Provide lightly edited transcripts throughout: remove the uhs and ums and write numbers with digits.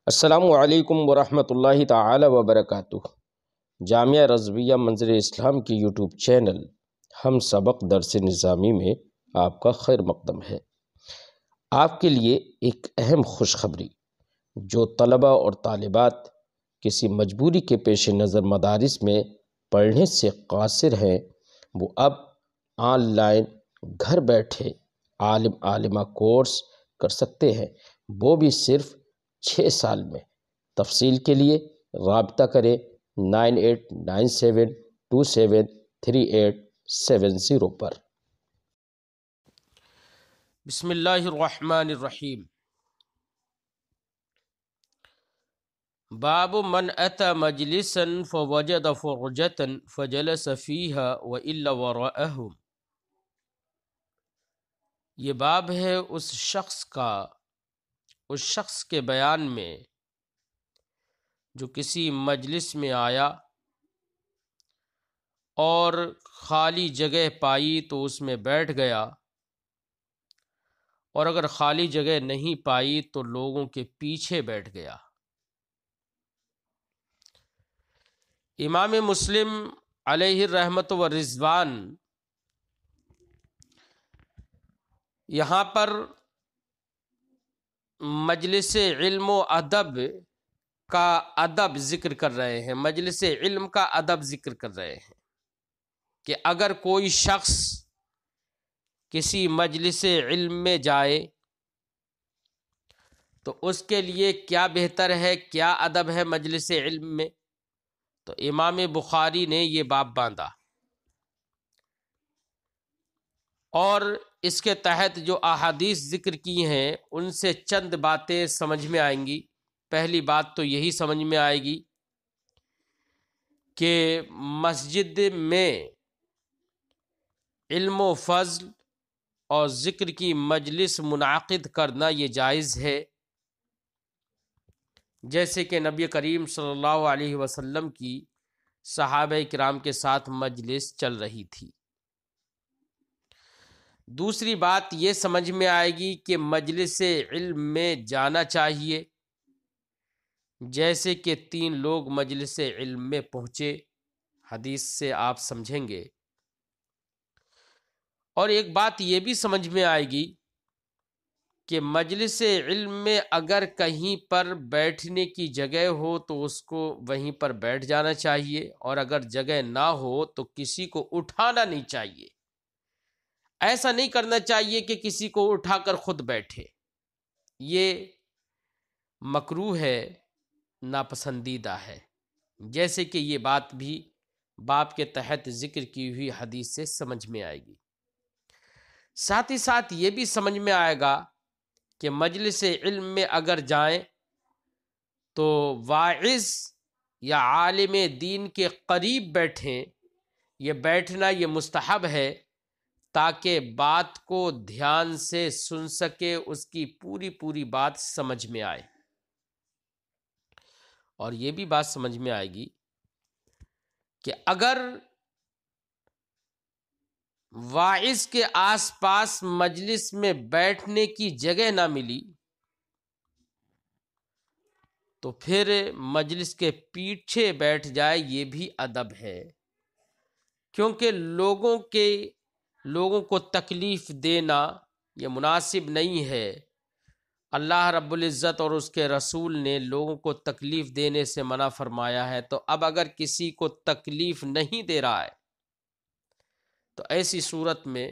السلام علیکم ورحمۃ اللہ تعالی وبرکاتہ۔ جامعہ رضویہ منظر اسلام کی یوٹیوب چینل ہم سبق درس نظامی میں آپ کا خیر مقدم ہے۔ آپ کے لیے ایک اہم خوشخبری، جو طلباء اور طالبات کسی مجبوری کے پیش نظر مدارس میں پڑھنے سے قاصر ہیں، وہ اب آن لائن گھر بیٹھے عالمہ کورس کر سکتے ہیں، وہ بھی صرف 6 سال میں۔ تفصیل کے لیے رابطہ کریں 9897273870 پر۔ بسم اللہ الرحمن الرحیم۔ باب من اتى مجلسا فوجد فرجة فجلس فيها والا وراءهم۔ یہ باب ہے اس شخص کے بیان میں جو کسی مجلس میں آیا اور خالی جگہ پائی تو اس میں بیٹھ گیا، اور اگر خالی جگہ نہیں پائی تو لوگوں کے پیچھے بیٹھ گیا۔ امام مسلم علیہ الرحمت والرضوان یہاں پر مجلس علم و ادب کا ادب ذکر کر رہے ہیں، مجلس علم کا ادب ذکر کر رہے ہیں کہ اگر کوئی شخص کسی مجلس علم میں جائے تو اس کے لیے کیا بہتر ہے، کیا ادب ہے مجلس علم میں۔ تو امام بخاری نے یہ باب باندھا، اور اس کے تحت جو احادیث ذکر کی ہیں ان سے چند باتیں سمجھ میں آئیں گی۔ پہلی بات تو یہی سمجھ میں آئے گی کہ مسجد میں علم و فضل اور ذکر کی مجلس منعقد کرنا یہ جائز ہے، جیسے کہ نبی کریم صلی اللہ علیہ وسلم کی صحابہ کرام کے ساتھ مجلس چل رہی تھی۔ دوسری بات یہ سمجھ میں آئے گی کہ مجلس علم میں جانا چاہیے، جیسے کہ 3 لوگ مجلس علم میں پہنچے، حدیث سے آپ سمجھیں گے۔ اور ایک بات یہ بھی سمجھ میں آئے گی کہ مجلس علم میں اگر کہیں پر بیٹھنے کی جگہ ہو تو اس کو وہیں پر بیٹھ جانا چاہیے، اور اگر جگہ نہ ہو تو کسی کو اٹھانا نہیں چاہیے۔ ایسا نہیں کرنا چاہیے کہ کسی کو اٹھا کر خود بیٹھے، یہ مکروہ ہے، ناپسندیدہ ہے، جیسے کہ یہ بات بھی باب کے تحت ذکر کی ہوئی حدیث سے سمجھ میں آئے گی۔ ساتھ ہی ساتھ یہ بھی سمجھ میں آئے گا کہ مجلس علم میں اگر جائیں تو واعظ یا عالم دین کے قریب بیٹھیں، یہ بیٹھنا یہ مستحب ہے تاکہ بات کو دھیان سے سن سکے، اس کی پوری بات سمجھ میں آئے۔ اور یہ بھی بات سمجھ میں آئے گی کہ اگر واعظ کے آس پاس مجلس میں بیٹھنے کی جگہ نہ ملی تو پھر مجلس کے پیچھے بیٹھ جائے، یہ بھی ادب ہے، کیونکہ لوگوں کو تکلیف دینا یہ مناسب نہیں ہے۔ اللہ رب العزت اور اس کے رسول نے لوگوں کو تکلیف دینے سے منع فرمایا ہے، تو اب اگر کسی کو تکلیف نہیں دے رہا ہے تو ایسی صورت میں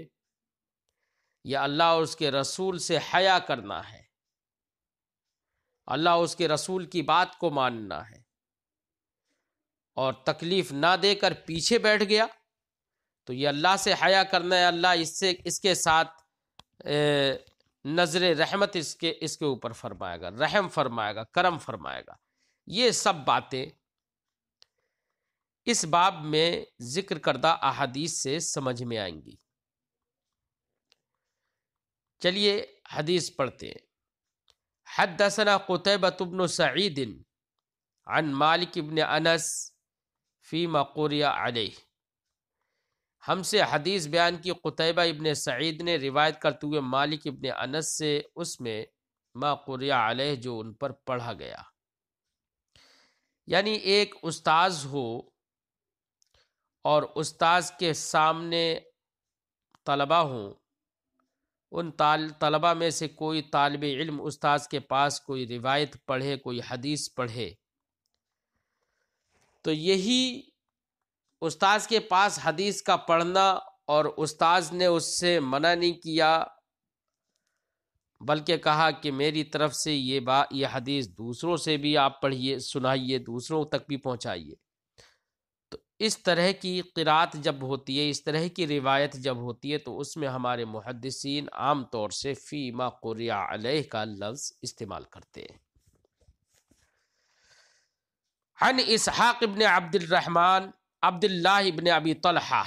یا اللہ اور اس کے رسول سے حیا کرنا ہے، اللہ اور اس کے رسول کی بات کو ماننا ہے، اور تکلیف نہ دے کر پیچھے بیٹھ گیا تو یہ اللہ سے حیا کرنا ہے، اللہ اس کے ساتھ نظر رحمت اس کے اوپر فرمائے گا، رحم فرمائے گا، کرم فرمائے گا۔ یہ سب باتیں اس باب میں ذکر کردہ احادیث سے سمجھ میں آئیں گی۔ چلیے حدیث پڑھتے ہیں۔ حدثنا قتيبة بن سعيد عن مالك بن انس فيما قرئ عليه۔ ہم سے حدیث بیان کی قتیبہ ابن سعید نے روایت کرتے ہوئے مالک ابن انس سے، اس میں ما قرئ علیہ جو ان پر پڑھا گیا۔ یعنی ایک استاذ ہو اور استاذ کے سامنے طلبہ ہوں، ان طلبہ میں سے کوئی طالب علم استاذ کے پاس کوئی روایت پڑھے، کوئی حدیث پڑھے، تو یہی استاذ کے پاس حدیث کا پڑھنا اور استاذ نے اس سے منع نہیں کیا بلکہ کہا کہ میری طرف سے یہ حدیث دوسروں سے بھی آپ پڑھیے، سنائیے، دوسروں تک بھی پہنچائیے، تو اس طرح کی قرات جب ہوتی ہے، اس طرح کی روایت جب ہوتی ہے، تو اس میں ہمارے محدثین عام طور سے فی ما قرئ علیہ کا لفظ استعمال کرتے ہیں۔ عن اسحاق ابن عبد الرحمن عبداللہ ابن ابی طلحہ،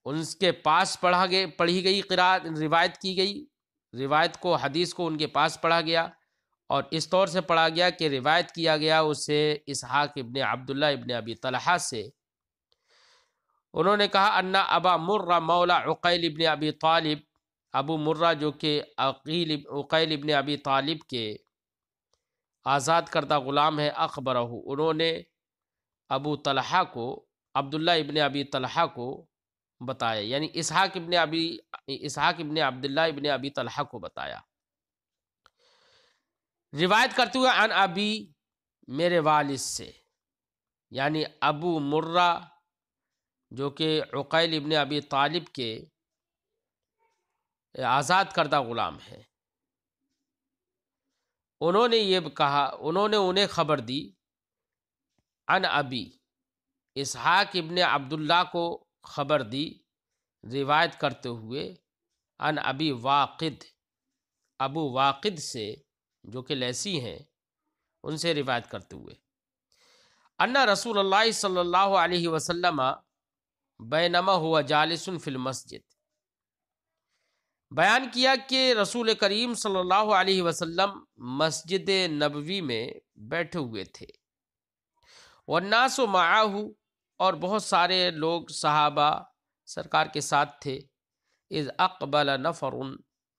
ان کے پاس پڑھی گئی قرات، روایت کی گئی، روایت کو، حدیث کو ان کے پاس پڑھا گیا، اور اس طور سے پڑھا گیا کہ روایت کیا گیا اسے اسحاق ابن عبداللہ ابن ابی طلحہ سے۔ انہوں نے کہا ان ابا مرہ مولا عقیل ابن ابی طالب، ابو مرہ جو کہ عقیل ابن ابی طالب کے آزاد کردہ غلام ہے، اخبرہ، انہوں نے ابو طلحہ کو، عبداللہ ابن ابی طلحہ کو بتایا، یعنی اسحاق ابن عبداللہ ابن ابی طلحہ کو بتایا، روایت کرتے ہوئے عن ابی، میرے والد سے، یعنی ابو مرہ جو کہ عقیل ابن ابی طالب کے آزاد کردہ غلام ہے، انہوں نے یہ کہا، انہوں نے انہیں خبر دی، عن ابی، اسحاق ابن عبداللہ کو خبر دی روایت کرتے ہوئے، عن ابی واقد، ابو واقد سے جو کہ لیسی ہیں، ان سے روایت کرتے ہوئے، ان رسول اللہ صلی اللہ علیہ وسلم بینما ہوا جالس فی المسجد، بیان کیا کہ رسول کریم صلی اللہ علیہ وسلم مسجد نبوی میں بیٹھے ہوئے تھے، والناس معہ، اور بہت سارے لوگ صحابہ سرکار کے ساتھ تھے، اذ اقبل نفر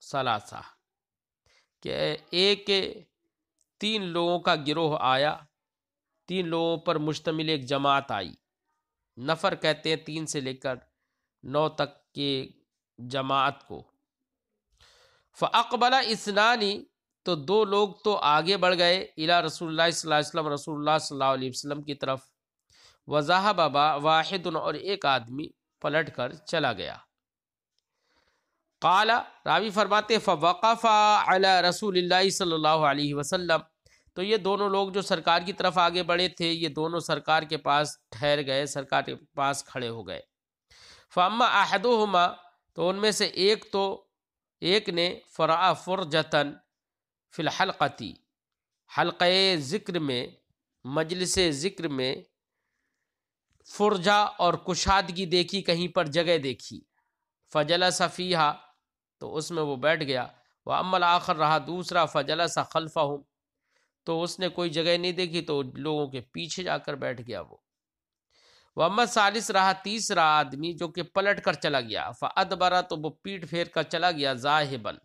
ثلاثہ، کہ ایک 3 لوگوں کا گروہ آیا، 3 لوگوں پر مشتمل ایک جماعت آئی، نفر کہتے ہیں 3 سے لے کر 9 تک کے جماعت کو، فاقبل اثنان، تو 2 لوگ تو آگے بڑھ گئے، الی رسول اللہ صلی اللہ علیہ وسلم، رسول اللہ صلی اللہ علیہ وسلم کی طرف، وذهب واحد، اور ایک آدمی پلٹ کر چلا گیا، قال، راوی فرماتے فوقف علی رسول اللہ صلی اللہ علیہ وسلم، تو یہ دونوں لوگ جو سرکار کی طرف آگے بڑھے تھے، یہ دونوں سرکار کے پاس ٹھہر گئے، سرکار کے پاس کھڑے ہو گئے، فاما احدہما، تو ان میں سے ایک نے فرع فرجتن فی الحلقتی، حلقہ ذکر میں، مجلس ذکر میں فرجہ اور کشادگی دیکھی، کہیں پر جگہ دیکھی، فجلس فیہا، تو اس میں وہ بیٹھ گیا، واما الاخر، رہا دوسرا، فجلس خلفہم، تو اس نے کوئی جگہ نہیں دیکھی تو لوگوں کے پیچھے جا کر بیٹھ گیا وہ، واما الثالث، رہا تیسرا آدمی جو کہ پلٹ کر چلا گیا، فادبر، تو وہ پیٹ پھیر کر چلا گیا، ذاہبن،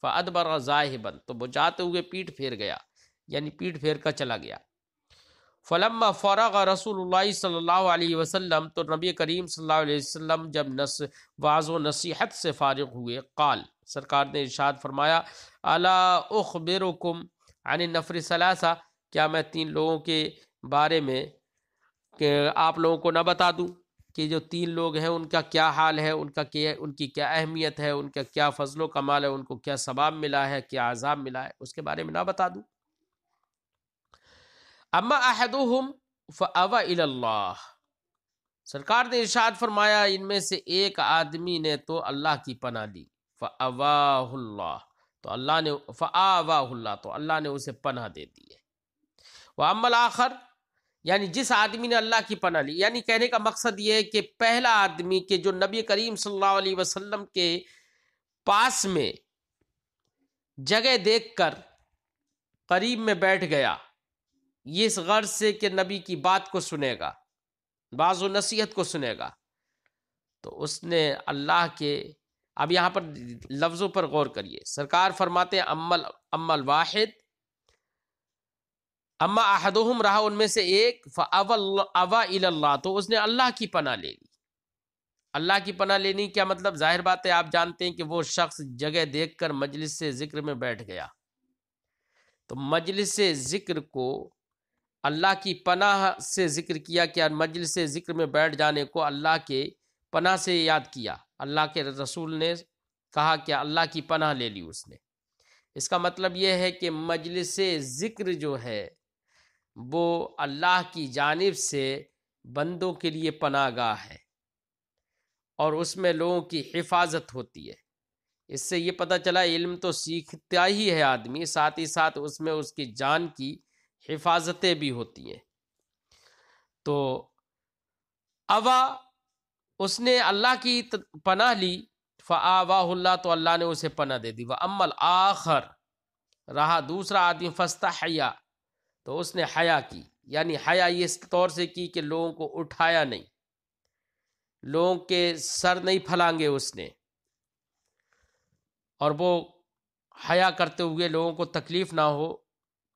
فادبر ذاہبن، تو وہ جاتے ہوئے پیٹ پھیر گیا، یعنی پیٹ پھیر کر چلا گیا، فلما فرغ رسول اللہ صلی اللہ علیہ وسلم، تو نبی کریم صلی اللہ علیہ وسلم جب وعظ و نصیحت سے فارغ ہوئے، قال، سرکار نے ارشاد فرمایا، الا اخبرکم عن النفر ثلاثہ، کیا میں 3 لوگوں کے بارے میں کہ آپ لوگوں کو نہ بتا دوں کہ جو 3 لوگ ہیں ان کا کیا حال ہے، ان کی کیا اہمیت ہے، ان کا کیا فضل و کمال ہے، ان کو کیا ثواب ملا ہے، کیا عذاب ملا ہے، اس کے بارے میں نہ بتا دوں؟ اما احدہم فاوی الی اللہ، سرکار نے ارشاد فرمایا ان میں سے ایک آدمی نے تو اللہ کی پناہ لی، فاواہ اللہ، تو اللہ نے فآواہ اللہ، تو اللہ نے اسے پناہ دے دی ہے، واما الاخر، یعنی جس آدمی نے اللہ کی پناہ لی، یعنی کہنے کا مقصد یہ ہے کہ پہلا آدمی کہ جو نبی کریم صلی اللہ علیہ وسلم کے پاس میں جگہ دیکھ کر قریب میں بیٹھ گیا، یہ اس غرض سے کہ نبی کی بات کو سنے گا، بعض و نصیحت کو سنے گا، تو اس نے اللہ کے، اب یہاں پر لفظوں پر غور کریے، سرکار فرماتے ہیں اما الواحد، اما احدہم، رہا ان میں سے ایک، فاوا الی اللہ، تو اس نے اللہ کی پناہ لے لی۔ اللہ کی پناہ لینی کیا مطلب؟ ظاہر بات ہے، آپ جانتے ہیں کہ وہ شخص جگہ دیکھ کر مجلس سے ذکر میں بیٹھ گیا، تو مجلس سے ذکر کو اللہ کی پناہ سے ذکر کیا، کہ مجلس سے ذکر میں بیٹھ جانے کو اللہ کے پناہ سے یاد کیا۔ اللہ کے رسول نے کہا کہ اللہ کی پناہ لے لی اس نے۔ اس کا مطلب یہ ہے کہ مجلس ذکر جو ہے وہ اللہ کی جانب سے بندوں کے لیے پناہ گاہ ہے، اور اس میں لوگوں کی حفاظت ہوتی ہے۔ اس سے یہ پتہ چلا علم تو سیکھتا ہی ہے آدمی، ساتھ ہی ساتھ اس میں اس کی جان کی حفاظتیں بھی ہوتی ہیں۔ تو اوا، اس نے اللہ کی پناہ لی، فآواہ اللہ، تو اللہ نے اسے پناہ دے دی۔ وَأَمَّا الْآخَرُ، رہا دوسرا آدمی، فَاسْتَحْيَا، تو اس نے حیا کی، یعنی حیا اس طور سے کی کہ لوگوں کو اٹھایا نہیں، لوگوں کے سر نہیں پھلانگے اس نے، اور وہ حیا کرتے ہوئے لوگوں کو تکلیف نہ ہو،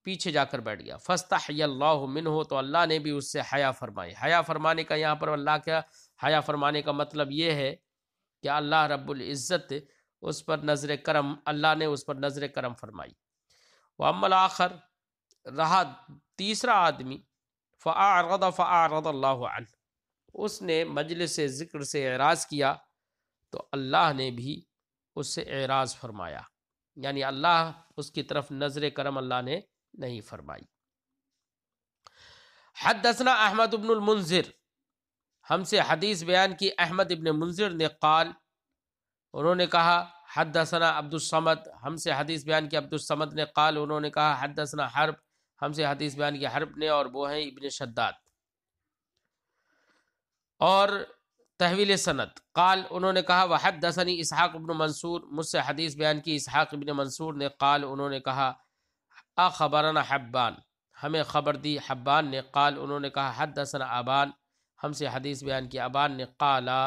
پیچھے جا کر بیٹھ گیا۔ فَاسْتَحْيَا اللَّهُ مِنْهُ، تو اللہ نے بھی اس سے حیا فرمائی۔ حیا فرمانے کا یہاں پر اللہ کا حیا فرمانے کا مطلب یہ ہے کہ اللہ رب العزت اس پر نظر کرم، اللہ نے اس پر نظر کرم فرمائی۔ وَأَمَّا الْآخَرُ، رہا تیسرا آدمی، فَأَعْرَضَ اللَّهُ عَنْهُ، اس نے مجلس ذکر سے اعراض کیا، تو اللہ نے بھی اس سے اعراض فرمایا، یعنی اللہ اس کی طرف نظر کرم اللہ نے نہیں فرمائی۔ حدثنا احمد بن المنذر، ہم سے حدیث بیان کی احمد ابن منذر نے، قال، انہوں نے کہا، حدثنا عبد الصمد، ہم سے حدیث بیان کی عبد الصمد نے، قال، انہوں نے کہا، حدثنا حرب، ہم سے حدیث بیان کی حرب نے، اور وہ ہیں ابن شداد، اور تحویل سند، قال، انہوں نے کہا، وحدثنی اسحاق ابن منصور، مجھ سے حدیث بیان کی اسحاق ابن منصور نے، قال، انہوں نے کہا، اخبرنا حبان، ہمیں خبر دی حبان نے، قال، انہوں نے کہا، حدثنا ابان، ہم سے حدیث بیان کی ابان نے، قالا،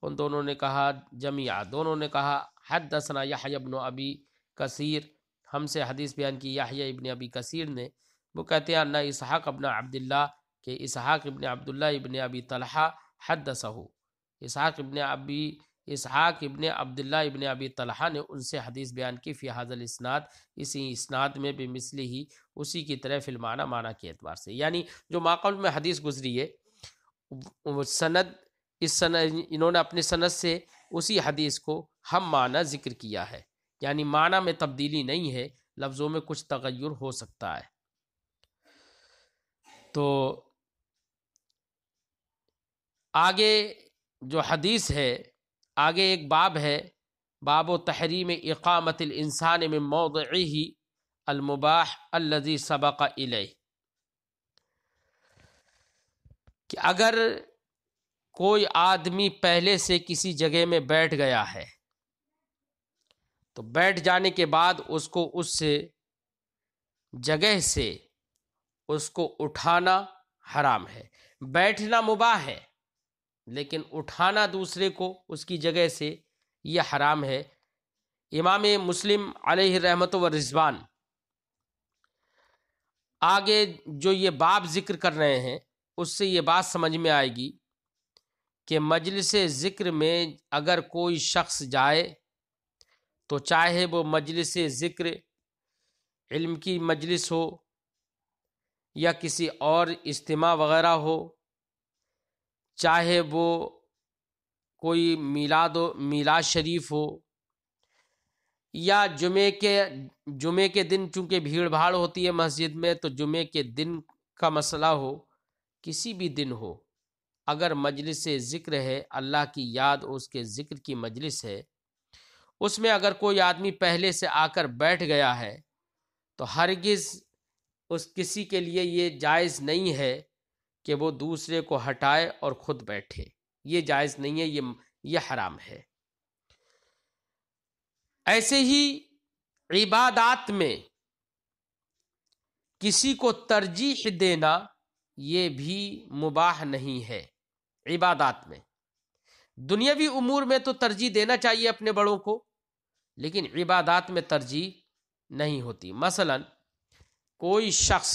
ان دونوں نے کہا، جمیعہ، دونوں نے کہا، حدثنا یحیی ابن ابی کثیر، ہم سے حدیث بیان کی یحیی ابن ابی کثیر نے، وہ کہتے ہیں، نہ اسحاق ابن عبداللہ، کہ اسحاق ابن عبداللہ ابن ابی طلحہ حدثہ، اسحاق ابن عبداللہ ابن ابی طلحہ نے ان سے حدیث بیان کی، فی حاذا الاسناد، اسی اسناد میں، بمثلہ ہی، اسی کی طرح، فی المعنی، معنی کے اعتبار سے، یعنی جو ماقبل میں حدیث گزری ہے، سند، اس سند انہوں نے اپنے سند سے اسی حدیث کو ہم معنی ذکر کیا ہے، یعنی معنی میں تبدیلی نہیں ہے، لفظوں میں کچھ تغیر ہو سکتا ہے۔ تو آگے جو حدیث ہے، آگے ایک باب ہے، باب تحریم اقامت الانسان من موضعه المباح الذي سبق الیہ، کہ اگر کوئی آدمی پہلے سے کسی جگہ میں بیٹھ گیا ہے، تو بیٹھ جانے کے بعد اس کو اس جگہ سے اس کو اٹھانا حرام ہے۔ بیٹھنا مباح ہے، لیکن اٹھانا دوسرے کو اس کی جگہ سے، یہ حرام ہے۔ امام مسلم علیہ رحمت و رضوان آگے جو یہ باب ذکر کر رہے ہیں، اس سے یہ بات سمجھ میں آئے گی کہ مجلس ذکر میں اگر کوئی شخص جائے، تو چاہے وہ مجلس ذکر علم کی مجلس ہو یا کسی اور اجتماع وغیرہ ہو، چاہے وہ کوئی میلاد شریف ہو، یا جمعے کے دن چونکہ بھیڑ بھاڑ ہوتی ہے مسجد میں، تو جمعے کے دن کا مسئلہ ہو، کسی بھی دن ہو، اگر مجلس ذکر ہے، اللہ کی یاد اور اس کے ذکر کی مجلس ہے، اس میں اگر کوئی آدمی پہلے سے آ کر بیٹھ گیا ہے، تو ہرگز اس کسی کے لیے یہ جائز نہیں ہے کہ وہ دوسرے کو ہٹائے اور خود بیٹھے، یہ جائز نہیں ہے، یہ حرام ہے۔ ایسے ہی عبادات میں کسی کو ترجیح دینا، یہ بھی مباح نہیں ہے۔ عبادات میں، دنیاوی امور میں تو ترجیح دینا چاہیے اپنے بڑوں کو، لیکن عبادات میں ترجیح نہیں ہوتی۔ مثلا کوئی شخص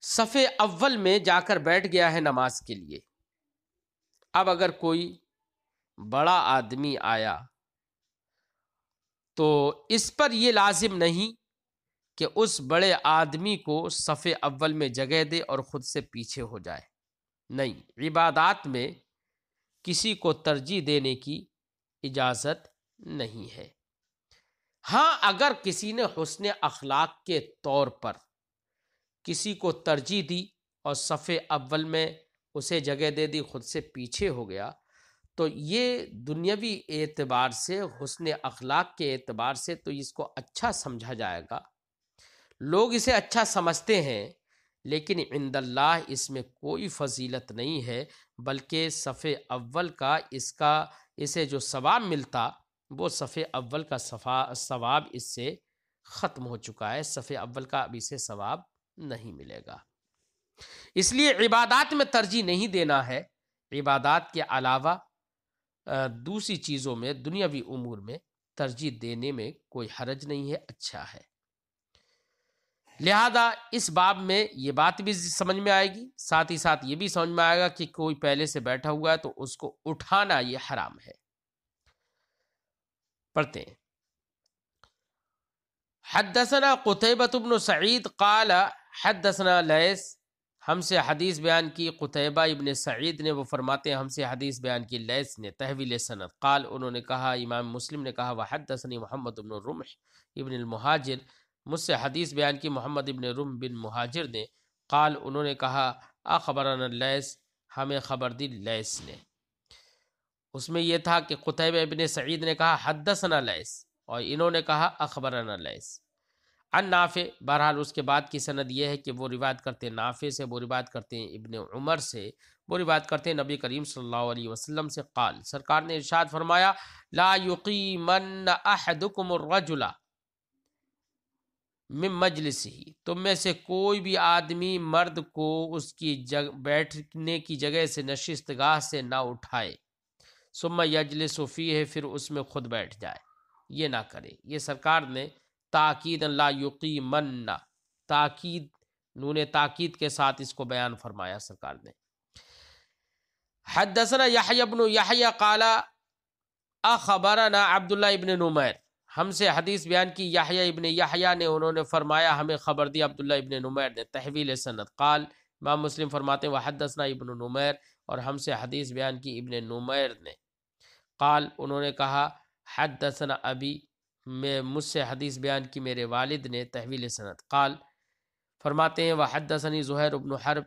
صف اول میں جا کر بیٹھ گیا ہے نماز کے لیے. اب اگر کوئی بڑا آدمی آیا تو اس پر یہ لازم نہیں کہ اس بڑے آدمی کو صف اول میں جگہ دے اور خود سے پیچھے ہو جائے. نہیں، عبادات میں کسی کو ترجیح دینے کی اجازت نہیں ہے. ہاں، اگر کسی نے حسن اخلاق کے طور پر کسی کو ترجیح دی اور صف اول میں اسے جگہ دے دی، خود سے پیچھے ہو گیا، تو یہ دنیاوی اعتبار سے، حسن اخلاق کے اعتبار سے تو اس کو اچھا سمجھا جائے گا، لوگ اسے اچھا سمجھتے ہیں، لیکن عند اللہ اس میں کوئی فضیلت نہیں ہے، بلکہ صف اول کا اسے جو ثواب ملتا وہ صف اول کا ثواب اس سے ختم ہو چکا ہے. صف اول کا اب اسے ثواب نہیں ملے گا. اس لیے عبادات میں ترجیح نہیں دینا ہے. عبادات کے علاوہ دوسری چیزوں میں، دنیاوی امور میں ترجیح دینے میں کوئی حرج نہیں ہے، اچھا ہے. لہذا اس باب میں یہ بات بھی سمجھ میں آئے گی، ساتھ ہی ساتھ یہ بھی سمجھ میں آئے گا کہ کوئی پہلے سے بیٹھا ہوا ہے تو اس کو اٹھانا یہ حرام ہے. پڑھتے ہیں. حدثنا قتیبہ بن سعید قال حدثنا لیث، ہم سے حدیث بیان کی قتیبہ ابن سعید نے، وہ فرماتے ہیں ہم سے حدیث بیان کی لیث نے، تحویل سند. قال، انہوں نے کہا، امام مسلم نے کہا، وحدثنی محمد بن رمح ابن المہاجر، مجھ سے حدیث بیان کی محمد ابن رمح بن مہاجر نے. قال، انہوں نے کہا، اخبرنا لیث، ہمیں خبر دی لیث نے. اس میں یہ تھا کہ قتیبہ ابن سعید نے کہا حدثنا لیث، اور انہوں نے کہا اخبرنا لیث عن نافع. بہرحال اس کے بعد کی سند یہ ہے کہ وہ روایت کرتے ہیں نافع سے، وہ روایت کرتے ہیں ابن عمر سے، وہ روایت کرتے ہیں نبی کریم صلی اللہ علیہ وسلم سے. قال، سرکار نے ارشاد فرمایا، لا یقیمن احدکم الرجل من مجلسہ، تم میں سے کوئی بھی آدمی مرد کو اس کی بیٹھنے کی جگہ سے، نشست گاہ سے نہ اٹھائے، ثم یجلس فیہ، پھر اس میں خود بیٹھ جائے، یہ نہ کرے. یہ سرکار نے تاکید لا یقیمن، تاکید، نون تاکید کے ساتھ اس کو بیان فرمایا سرکار نے. حدثنا یحیی بن یحیی قال اخبرنا عبداللہ ابن نمیر، ہم سے حدیث بیان کی یحیی ابن یحیی نے، انہوں نے فرمایا ہمیں خبر دی عبداللہ ابن نمیر نے، تحویل سند. قال، امام مسلم فرماتے ہیں وحدثنا ابن نمیر، اور ہم سے حدیث بیان کی ابن نمیر نے. قال، انہوں نے کہا، حدثنا ابی، میں مجھ سے حدیث بیان کی میرے والد نے، تحویل سند. قال، فرماتے ہیں وحدثنی زہیر بن حرب،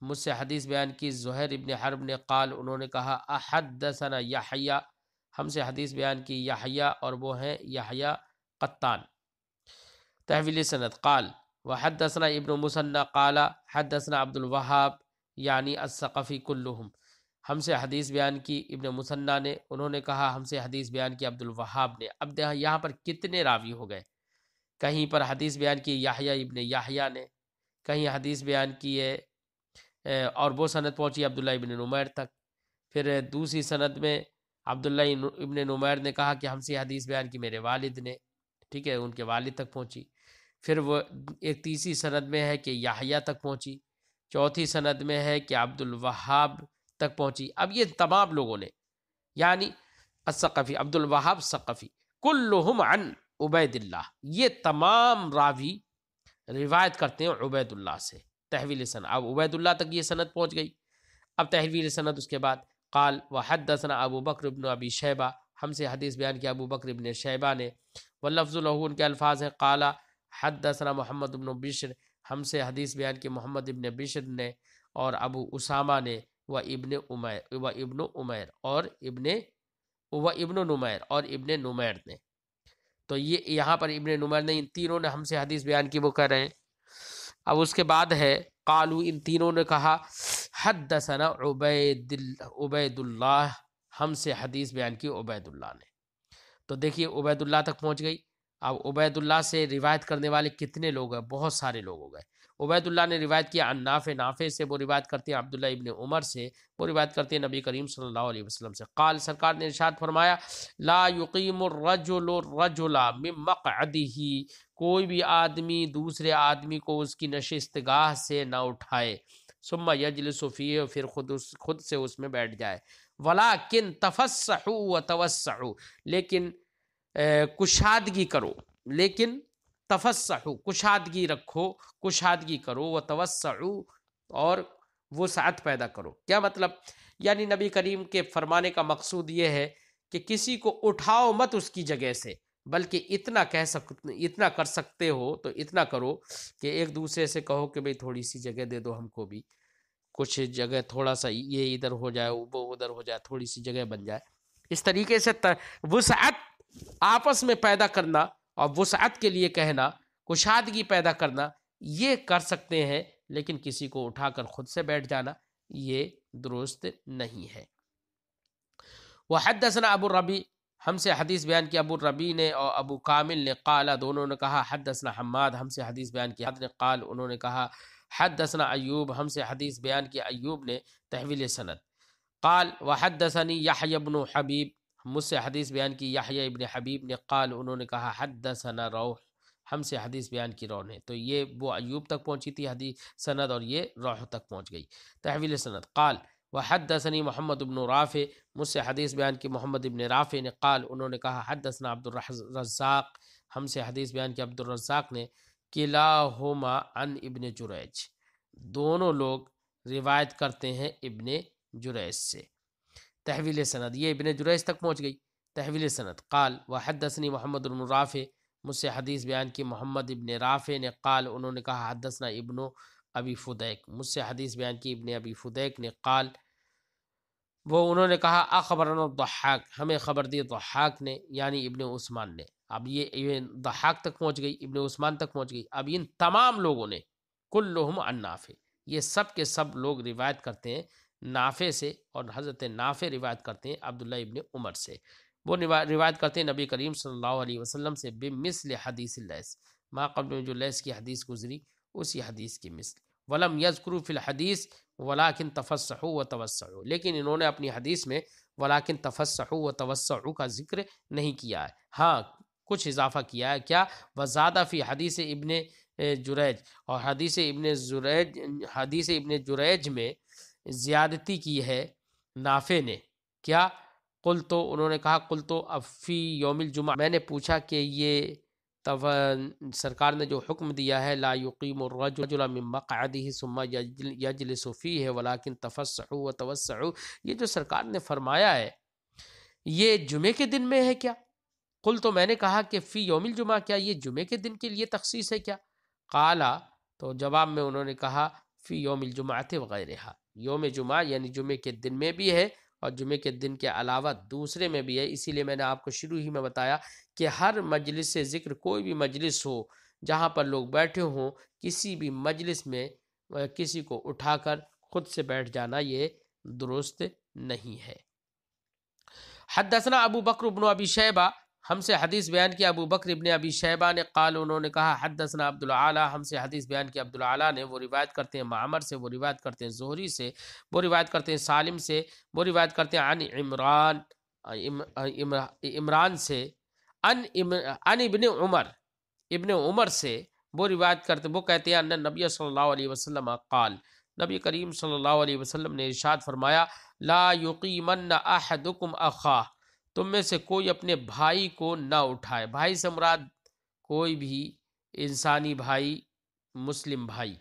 مجھ سے حدیث بیان کی زہیر ابن حرب نے. قال، انہوں نے کہا، احدثنا یحیی، ہم سے حدیث بیان کی یحیی، اور وہ ہیں یحیی قطان، تحویل سند. قال، وحدثنا ابن مسنى قال حدثنا عبد الوهاب یعنی الثقفی کلہم، ہم سے حدیث بیان کی ابن مسنہ نے، انہوں نے کہا ہم سے حدیث بیان کی عبد الوہاب نے. اب یہاں پر کتنے راوی ہو گئے؟ کہیں پر حدیث بیان کی یحییٰ ابن یحییٰ نے، کہیں حدیث بیان کی ہے اور وہ سند پہنچی عبداللہ ابن نمیر تک. پھر دوسری سند میں عبداللہ ابن نمیر نے کہا کہ ہم سے حدیث بیان کی میرے والد نے، ٹھیک ہے، ان کے والد تک پہنچی. پھر وہ ایک تیسری سند میں ہے کہ یحییٰ تک پہنچی. چوتھی سند میں ہے کہ عبد الوہاب تک پہنچی. اب یہ تمام لوگوں نے، یعنی الثقفی، عبد الوہاب ثقفی، کلہم عن عبید اللہ، یہ تمام راوی روایت کرتے ہیں عبید اللہ سے، تحویل سند. اب عبید اللہ تک یہ سند پہنچ گئی. اب تحویل سند اس کے بعد. قال، وحدثنا ابو بکر بن ابی شیبہ، ہم سے حدیث بیان کی ابو بکر بن شیبہ نے، واللفظ لہ، ان کے الفاظ ہیں، قال حدثنا محمد بن بشر، ہم سے حدیث بیان کی محمد بن بشر نے، اور ابو اسامہ نے، و ابن عمیر اور ابن نمیر اور ابن نمیر نے. تو یہ یہاں پر ابن نمیر نے، ان تینوں نے ہم سے حدیث بیان کی، وہ کہہ رہے ہیں. اب اس کے بعد ہے قالو، ان تینوں نے کہا حدثنا عبید اللہ، ہم سے حدیث بیان کی عبید اللہ نے. تو دیکھیے عبید اللہ تک پہنچ گئی. اب عبید اللہ سے روایت کرنے والے کتنے لوگ ہیں؟ بہت سارے لوگ ہو گئے۔ عبید اللہ نے روایت کیا عن نافع، نافع سے وہ روایت کرتے ہیں عبداللہ ابن عمر سے، وہ روایت کرتے ہیں نبی کریم صلی اللہ علیہ وسلم سے، قال سرکار نے ارشاد فرمایا لا یقیم الرجل الرجل من مقعدہ، کوئی بھی آدمی دوسرے آدمی کو اس کی نشستگاہ سے نہ اٹھائے، ثم یجلس فیہ، پھر خود سے اس میں بیٹھ جائے، ولیکن تفسحوا وتوسعوا، لیکن کشادگی کرو، لیکن تفسحوا کشادگی رکھو، کشادگی کرو، وتوسعوا اور وسعت پیدا کرو۔ کیا مطلب؟ یعنی نبی کریم کے فرمانے کا مقصود یہ ہے کہ کسی کو اٹھاؤ مت اس کی جگہ سے، بلکہ اتنا کر سکتے ہو تو اتنا کرو کہ ایک دوسرے سے کہو کہ بھئی تھوڑی سی جگہ دے دو ہم کو بھی، کچھ جگہ تھوڑا سا یہ ادھر ہو جائے وہ ادھر ہو جائے، تھوڑی سی جگہ بن جائے۔ اس طریقے سے وسعت آپس میں پیدا کرنا اور وسعت کے لیے کہنا، کشادگی پیدا کرنا، یہ کر سکتے ہیں، لیکن کسی کو اٹھا کر خود سے بیٹھ جانا یہ درست نہیں ہے۔ وحدثنا ابو الربیع، ہم سے حدیث بیان کی ابو الربیع نے اور ابو کامل نے، قال دونوں نے کہا حدثنا حماد، ہم سے حدیث بیان کی حد نے، قال انہوں نے کہا حدثنا ایوب، ہم سے حدیث بیان کی ایوب نے تحویل سند، قال وحدثنی یحیی بن حبیب، مجھ سے حدیث بیان کی یحیی ابن حبیب نے، قال انہوں نے کہا حدثنا روح، ہم سے حدیث بیان کی روح نے، تو یہ وہ ایوب تک پہنچی تھی حدیث سند اور یہ روح تک پہنچ گئی تحویل سند۔ قال وحدثنی محمد بن رافع، مجھ سے حدیث بیان کی محمد ابن رافع نے، قال انہوں نے کہا حدثنا عبد الرزاق، ہم سے حدیث بیان کی عبد الرزاق نے، کلاہما عن ابن جریج، دونوں لوگ روایت کرتے ہیں ابن جریج سے تحویل سند، یہ ابن جریج تک پہنچ گئی تحویل سند۔ قال وحدثنی محمد بن رافع، مجھ سے حدیث بیان کی محمد ابن رافع نے، قال انہوں نے کہا حدثنا ابن ابی فدیک، مجھ سے حدیث بیان کی ابن ابی فدیک نے، قال وہ انہوں نے کہا اخبرنا الضحاک، ہمیں خبر دی ضحاک نے یعنی ابن عثمان نے۔ اب یہ ضحاک تک پہنچ گئی، ابن عثمان تک پہنچ گئی، اب ان تمام لوگوں نے کلہم عن نافع، یہ سب کے سب لوگ روایت کرتے ہیں نافع سے، اور حضرت نافع روایت کرتے ہیں عبداللہ ابن عمر سے، وہ روایت کرتے ہیں نبی کریم صلی اللہ علیہ وسلم سے بمثل حدیث اللیث، ما قبل میں جو لیث کی حدیث گزری اسی حدیث کی مثل، ولم یذکروا فی الحدیث ولکن تفسحوا وتوسعوا، لیکن انہوں نے اپنی حدیث میں ولکن تفسحوا وتوسعوا کا ذکر نہیں کیا ہے، ہاں کچھ اضافہ کیا ہے، کیا؟ وزادہ فی حدیث ابن جریج، اور حدیث ابن جریج میں زیادتی کی ہے نافع نے، کیا؟ قلتو، انہوں نے کہا قلتو اب فی یوم الجمعہ، میں نے پوچھا کہ یہ سرکار نے جو حکم دیا ہے لا یقیم الرجل من مقعدہ ثم یجلس فیہ ولکن تفسحوا وتوسعوا، یہ جو سرکار نے فرمایا ہے یہ جمعے کے دن میں ہے کیا؟ قلتو، میں نے کہا کہ فی یوم الجمعہ، کیا یہ جمعے کے دن کے لیے تخصیص ہے کیا؟ قالا، تو جواب میں انہوں نے کہا فی یوم الجمعۃ وغیرہا، یوم جمعہ یعنی جمعے کے دن میں بھی ہے اور جمعے کے دن کے علاوہ دوسرے میں بھی ہے، اسی لیے میں نے آپ کو شروع ہی میں بتایا کہ ہر مجلس سے ذکر، کوئی بھی مجلس ہو جہاں پر لوگ بیٹھے ہوں، کسی بھی مجلس میں کسی کو اٹھا کر خود سے بیٹھ جانا یہ درست نہیں ہے۔ حدثنا ابو بکر بن ابی شیبہ، ہم سے حدیث بیان کی ابو بکر ابن ابی شیبہ نے، قال انہوں نے کہا حدثنا عبد العالی، ہم سے حدیث بیان کی عبد العالی نے، وہ روایت کرتے ہیں معمر سے، وہ روایت کرتے ہیں زہری سے، وہ روایت کرتے ہیں سالم سے، وہ روایت کرتے ہیں عن عمران سے، عن ابن عمر، ابن عمر سے وہ روایت کرتے، وہ کہتے ہیں ان نبی صلی اللہ علیہ وسلم قال، نبی کریم صلی اللہ علیہ وسلم نے ارشاد فرمایا لا یقیمن احدکم اخاہ، تم میں سے کوئی اپنے بھائی کو نہ اٹھائے، بھائی سے مراد کوئی بھی انسانی بھائی، مسلم بھائی،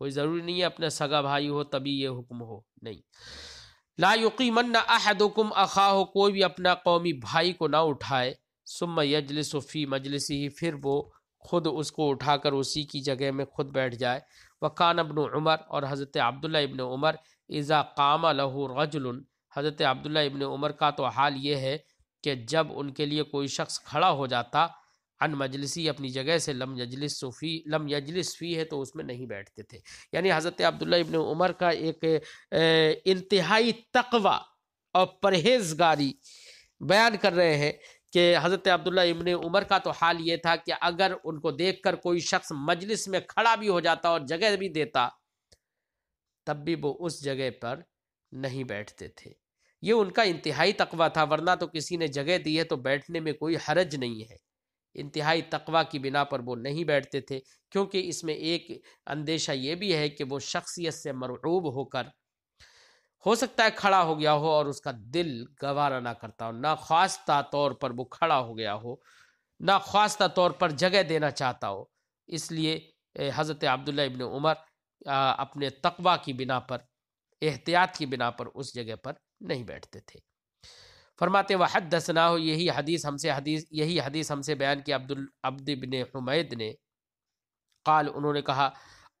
کوئی ضروری نہیں ہے اپنا سگا بھائی ہو تبھی یہ حکم ہو، نہیں، لا یقیمن احدکم اخاہ، کوئی بھی اپنا قومی بھائی کو نہ اٹھائے، ثم یجلس فی مجلسہ، پھر وہ خود اس کو اٹھا کر اسی کی جگہ میں خود بیٹھ جائے، وکان ابن عمر، اور حضرت عبداللہ ابن عمر، اذا قام له رجل، حضرت عبداللہ ابن عمر کا تو حال یہ ہے کہ جب ان کے لیے کوئی شخص کھڑا ہو جاتا عن مجلسی، اپنی جگہ سے، لم یجلس فی ہے تو اس میں نہیں بیٹھتے تھے، یعنی حضرت عبداللہ ابن عمر کا ایک انتہائی تقوی اور پرہیزگاری بیان کر رہے ہیں کہ حضرت عبداللہ ابن عمر کا تو حال یہ تھا کہ اگر ان کو دیکھ کر کوئی شخص مجلس میں کھڑا بھی ہو جاتا اور جگہ بھی دیتا تب بھی وہ اس جگہ پر نہیں بیٹھتے تھے. یہ ان کا انتہائی تقوی تھا، ورنہ تو کسی نے جگہ دی ہے تو بیٹھنے میں کوئی حرج نہیں ہے. انتہائی تقوی کی بنا پر وہ نہیں بیٹھتے تھے، کیونکہ اس میں ایک اندیشہ یہ بھی ہے کہ وہ شخصیت سے مرعوب ہو کر ہو سکتا ہے کھڑا ہو گیا ہو اور اس کا دل گوارا نہ کرتا ہو، ناخواستہ طور پر وہ کھڑا ہو گیا ہو، ناخواستہ طور پر جگہ دینا چاہتا ہو. اس لیے حضرت عبداللہ ابن عمر اپنے تقوی کی بنا پر، احتیاط کی بنا پر اس جگہ پر نہیں بیٹھتے تھے. فرماتے وحدثنا، یہی حدیث ہم سے بیان کی عبد بن حمید نے. قال، انہوں نے کہا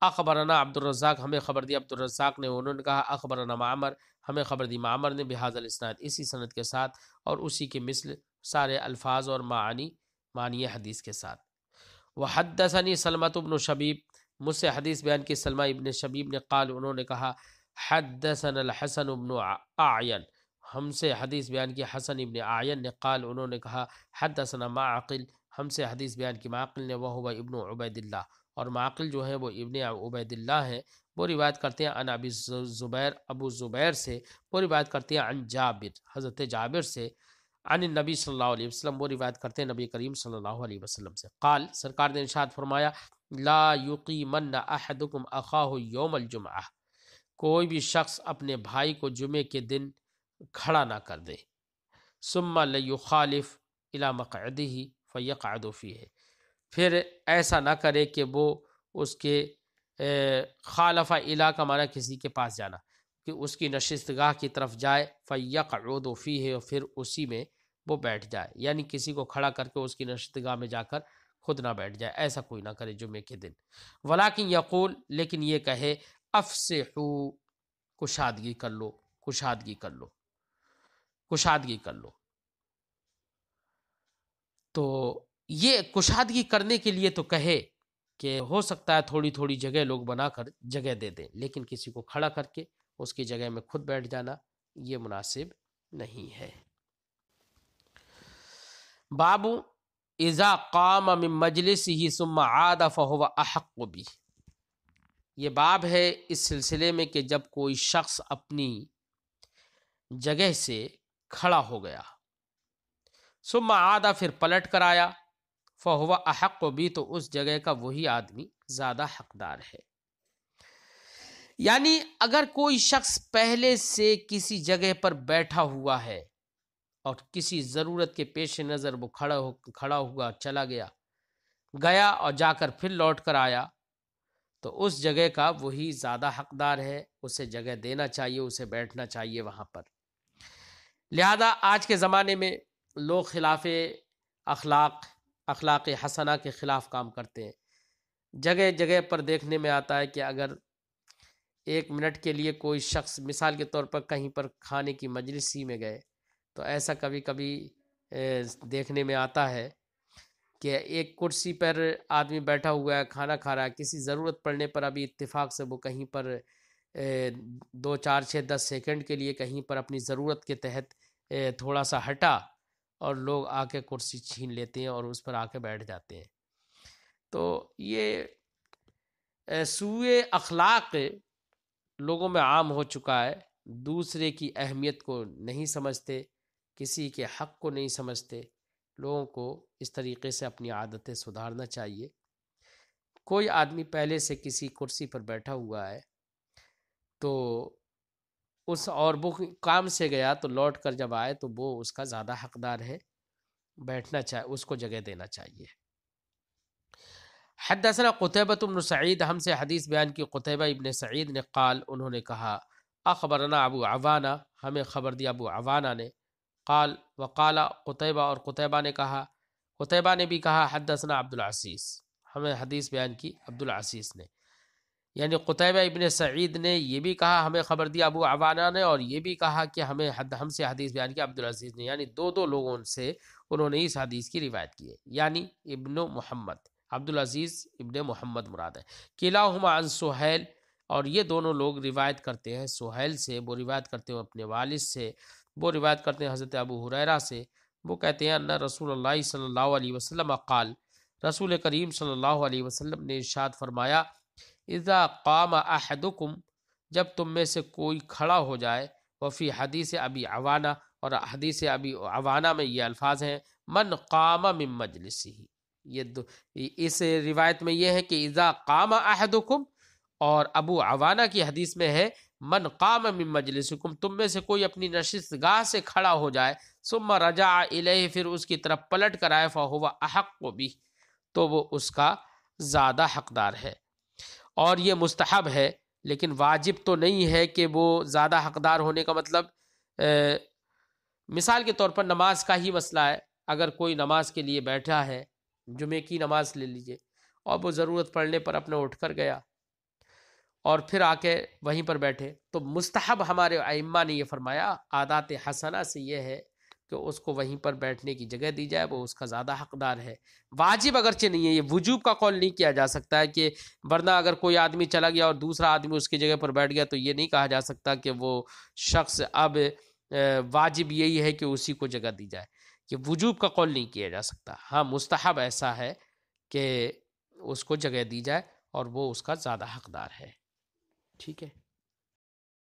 اخبرنا عبد الرزاق، ہمیں خبر دی عبد الرزاق نے. انہوں نے کہا اخبرنا معمر، ہمیں خبر دی معمر نے بہذا الاسناد، اسی سند کے ساتھ اور اسی کے مثل سارے الفاظ اور معنی حدیث کے ساتھ. وحدثنی سلمۃ بن شبیب، مجھ سے حدیث بیان کی سلمہ ابن شبیب نے. قال، انہوں نے کہا حدثنا الحسن بن اعین، ہم سے حدیث بیان کی حسن ابن اعین نے. قال، انہوں نے کہا حدثنا معقل، ہم سے حدیث بیان کی معقل نے. وہو ابن عبید اللہ، اور معقل جو ہے وہ ابن عبید اللہ ہیں. وہ روایت کرتے ہیں عن ابی زبیر، ابو زبیر سے. وہ روایت کرتے ہیں عن جابر، حضرت جابر سے. عن النبی صلی اللہ علیہ وسلم، وہ روایت کرتے ہیں نبی کریم صلی اللہ علیہ وسلم سے. قال، سرکار نے ارشاد فرمایا لا یقیمن احدکم اخاہ یوم الجمعہ، کوئی بھی شخص اپنے بھائی کو جمعے کے دن کھڑا نہ کر دے. ثم لیخالف الی مقعدہ فیقعد فیہ، پھر ایسا نہ کرے کہ وہ اس کے خالف الی کا معنی کسی کے پاس جانا، کہ اس کی نشستگاہ کی طرف جائے. فیقعد فیہ، پھر اسی میں وہ بیٹھ جائے، یعنی کسی کو کھڑا کر کے اس کی نشستگاہ میں جا کر خود نہ بیٹھ جائے، ایسا کوئی نہ کرے جمعے کے دن. ولیکن یقول، لیکن یہ کہے افسحو، کشادگی کر لو، کشادگی کر لو، کشادگی کر لو. تو یہ کشادگی کرنے کے لیے تو کہے کہ ہو سکتا ہے تھوڑی تھوڑی جگہ لوگ بنا کر جگہ دے دیں، لیکن کسی کو کھڑا کر کے اس کی جگہ میں خود بیٹھ جانا یہ مناسب نہیں ہے. باب اذا قام من مجلسه ثم عاد فهو احق به، یہ باب ہے اس سلسلے میں کہ جب کوئی شخص اپنی جگہ سے کھڑا ہو گیا، ثم عاد، پھر پلٹ کر آیا، فهو احق به، تو اس جگہ کا وہی آدمی زیادہ حقدار ہے. یعنی اگر کوئی شخص پہلے سے کسی جگہ پر بیٹھا ہوا ہے اور کسی ضرورت کے پیش نظر وہ کھڑا ہوا چلا گیا اور جا کر پھر لوٹ کر آیا، تو اس جگہ کا وہی زیادہ حقدار ہے، اسے جگہ دینا چاہیے، اسے بیٹھنا چاہیے وہاں پر. لہذا آج کے زمانے میں لوگ خلاف اخلاق حسنہ کے خلاف کام کرتے ہیں. جگہ جگہ پر دیکھنے میں آتا ہے کہ اگر 1 منٹ کے لیے کوئی شخص مثال کے طور پر کہیں پر کھانے کی مجلس ہی میں گئے، تو ایسا کبھی کبھی دیکھنے میں آتا ہے کہ ایک کرسی پر آدمی بیٹھا ہوا ہے، کھانا کھا رہا ہے، کسی ضرورت پڑنے پر ابھی اتفاق سے وہ کہیں پر 2 4 6 10 سیکنڈ کے لیے کہیں پر اپنی ضرورت کے تحت تھوڑا سا ہٹا اور لوگ آ کے کرسی چھین لیتے ہیں اور اس پر آ کے بیٹھ جاتے ہیں. تو یہ سوء اخلاق لوگوں میں عام ہو چکا ہے. دوسرے کی اہمیت کو نہیں سمجھتے، کسی کے حق کو نہیں سمجھتے. لوگوں کو اس طریقے سے اپنی عادتیں سدھارنا چاہیے. کوئی آدمی پہلے سے کسی کرسی پر بیٹھا ہوا ہے تو وہ کام سے گیا تو لوٹ کر جب آئے تو وہ اس کا زیادہ حقدار ہے، بیٹھنا چاہیے، اس کو جگہ دینا چاہیے. حدثنا قتیبہ بن سعید، ہم سے حدیث بیان کی قتیبہ ابن سعید نے. قال، انہوں نے کہا اخبرنا ابو عوانہ، ہمیں خبر دی ابو عوانہ نے. قال وقال قتیبہ، اور قتیبہ نے کہا، قتیبہ نے بھی کہا حدثنا عبد العزیز، ہمیں حدیث بیان کی عبد العزیز نے. یعنی قتیبہ ابن سعید نے یہ بھی کہا ہمیں خبر دی ابو عوانہ نے، اور یہ بھی کہا کہ ہم سے حدیث بیان کی عبد العزیز نے. یعنی دو لوگوں سے انہوں نے اس حدیث کی روایت کی ہے. یعنی ابن محمد، عبد العزیز ابن محمد مراد ہے. کلاہما عن سہیل، اور یہ دونوں لوگ روایت کرتے ہیں سہیل سے، وہ روایت کرتے ہیں اپنے والد سے، وہ روایت کرتے ہیں حضرت ابو ہریرہ سے، وہ کہتے ہیں ان رسول اللہ صلی اللہ علیہ وسلم قال، رسول کریم صلی اللہ علیہ وسلم نے ارشاد فرمایا، اذا قام احدکم، جب تم میں سے کوئی کھڑا ہو جائے، وفی حدیث ابی عوانہ، اور حدیث ابی عوانہ میں یہ الفاظ ہیں، من قام من مجلسی، اس روایت میں یہ ہے کہ اذا قام احدکم، اور ابو عوانہ کی حدیث میں ہے من قام من مجلسکم، تم میں سے کوئی اپنی نشست گاہ سے کھڑا ہو جائے، ثم رجع الیہ، پھر اس کی طرف پلٹ کر آئے، فہو احق بہ، تو وہ اس کا زیادہ حقدار ہے۔ اور یہ مستحب ہے، لیکن واجب تو نہیں ہے کہ وہ زیادہ حقدار ہونے کا مطلب مثال کے طور پر نماز کا ہی مسئلہ ہے، اگر کوئی نماز کے لیے بیٹھا ہے، جمعے کی نماز لے لیجئے، اور وہ ضرورت پڑنے پر اپنے اٹھ کر گیا اور پھر آ کے وہیں پر بیٹھے، تو مستحب ہمارے ائمہ نے یہ فرمایا عادات حسنہ سے یہ ہے کہ اس کو وہیں پر بیٹھنے کی جگہ دی جائے، وہ اس کا زیادہ حقدار ہے۔ واجب اگرچہ نہیں ہے، یہ وجوب کا قول نہیں کیا جا سکتا ہے، کہ ورنہ اگر کوئی آدمی چلا گیا اور دوسرا آدمی اس کی جگہ پر بیٹھ گیا تو یہ نہیں کہا جا سکتا کہ وہ شخص اب واجب یہی ہے کہ اسی کو جگہ دی جائے، کہ وجوب کا قول نہیں کیا جا سکتا۔ ہاں مستحب ایسا ہے کہ اس کو جگہ دی جائے اور وہ اس کا زیادہ حقدار ہے۔ ٹھیک ہے۔